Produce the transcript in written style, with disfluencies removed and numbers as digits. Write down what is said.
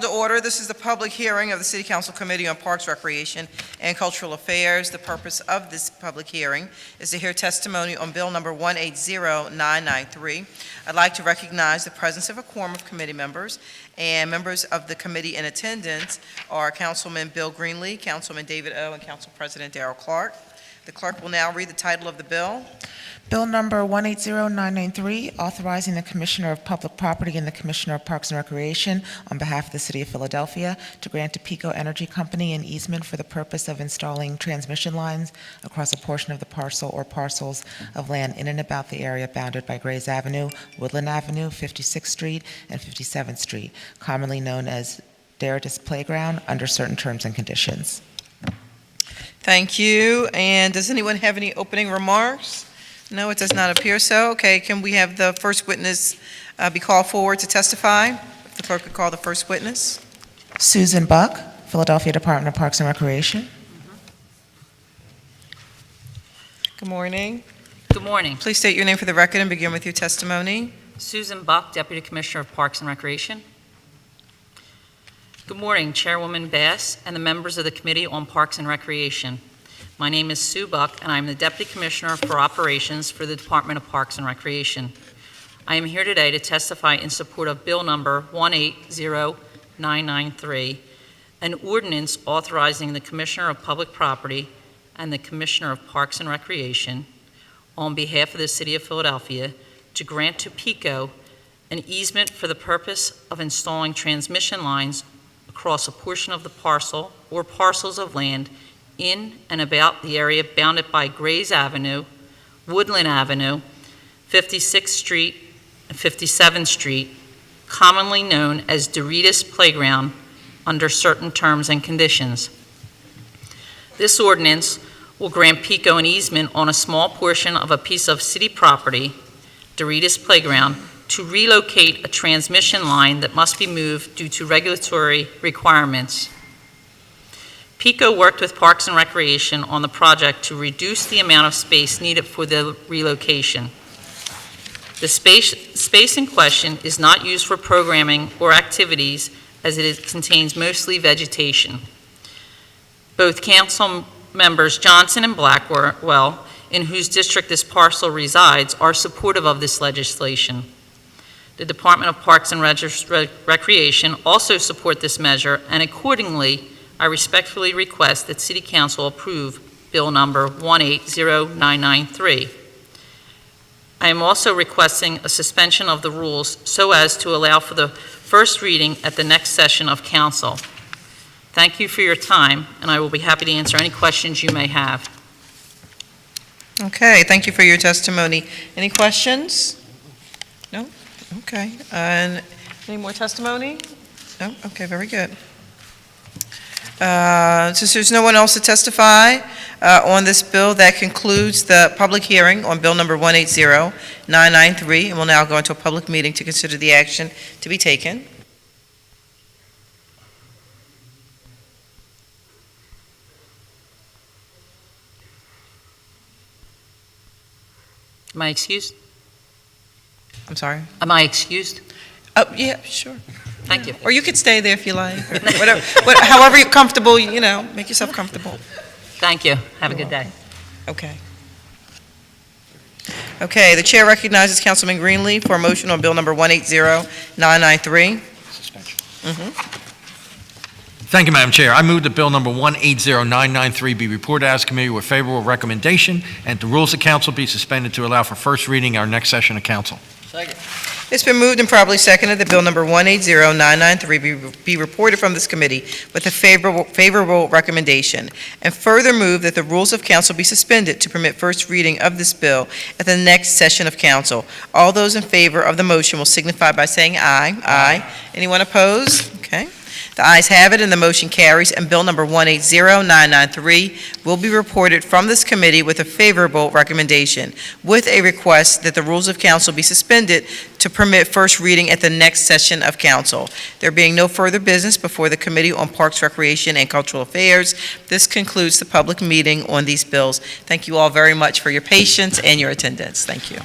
To order, this is the public hearing of the City Council Committee on Parks, Recreation, and Cultural Affairs. The purpose of this public hearing is to hear testimony on Bill Number 180993. I'd like to recognize the presence of a quorum of committee members, and members of the committee in attendance are Councilman Bill Greenlee, Councilman David O., and Council President Darrell Clark. The clerk will now read the title of the bill. Bill number 180993, authorizing the Commissioner of Public Property and the Commissioner of Parks and Recreation on behalf of the City of Philadelphia to grant to PECO Energy Company an easement for the purpose of installing transmission lines across a portion of the parcel or parcels of land in and about the area bounded by Grays Avenue, Woodland Avenue, 56th Street, and 57th Street, commonly known as Deritis Playground, under certain terms and conditions. Thank you. And does anyone have any opening remarks? No, it does not appear so. Okay, can we have the first witness be called forward to testify? If the clerk could call the first witness. Susan Buck, Philadelphia Department of Parks and Recreation. Good morning. Good morning. Please state your name for the record and begin with your testimony. Susan Buck, Deputy Commissioner of Parks and Recreation. Good morning, Chairwoman Bass and the members of the Committee on Parks and Recreation. My name is Sue Buck, and I'm the Deputy Commissioner for Operations for the Department of Parks and Recreation. I am here today to testify in support of Bill Number 180993, an ordinance authorizing the Commissioner of Public Property and the Commissioner of Parks and Recreation on behalf of the City of Philadelphia to grant to PECO an easement for the purpose of installing transmission lines across a portion of the parcel or parcels of land in and about the area bounded by Grays Avenue, Woodland Avenue, 56th Street, and 57th Street, commonly known as Deritis Playground, under certain terms and conditions. This ordinance will grant PECO an easement on a small portion of a piece of city property, Deritis Playground, to relocate a transmission line that must be moved due to regulatory requirements. PECO worked with Parks and Recreation on the project to reduce the amount of space needed for the relocation. The space in question is not used for programming or activities, as contains mostly vegetation. Both council members Johnson and Blackwell, in whose district this parcel resides, are supportive of this legislation. The Department of Parks and Recreation also support this measure, and accordingly, I respectfully request that City Council approve Bill Number 180993. I am also requesting a suspension of the rules so as to allow for the first reading at the next session of Council. Thank you for your time, and I will be happy to answer any questions you may have. Okay, thank you for your testimony. Any questions? No? Okay. And any more testimony? No? Okay, very good. Since there's no one else to testify on this bill, that concludes the public hearing on Bill Number 180993, and we'll now go into a public meeting to consider the action to be taken. Am I excused? I'm sorry? Am I excused? Oh, yeah, sure. Thank you. Or you could stay there if you like. However you're comfortable, make yourself comfortable. Thank you. Have a good day. Okay. Okay, the chair recognizes Councilman Greenlee for a motion on Bill Number 180993. Suspension. Thank you, Madam Chair. I move that Bill Number 180993 be reported as committee with favorable recommendation, and the rules of council be suspended to allow for first reading our next session of council. Second. It's been moved and probably seconded that Bill Number 180993 be reported from this committee with a favorable recommendation, and further move that the rules of council be suspended to permit first reading of this bill at the next session of council. All those in favor of the motion will signify by saying aye. Aye. Anyone opposed? Okay. The ayes have it, and the motion carries, and Bill Number 180993 will be reported from this committee with a favorable recommendation, with a request that the rules of council be suspended to permit first reading at the next session of council. There being no further business before the Committee on Parks, Recreation, and Cultural Affairs, this concludes the public meeting on these bills. Thank you all very much for your patience and your attendance. Thank you.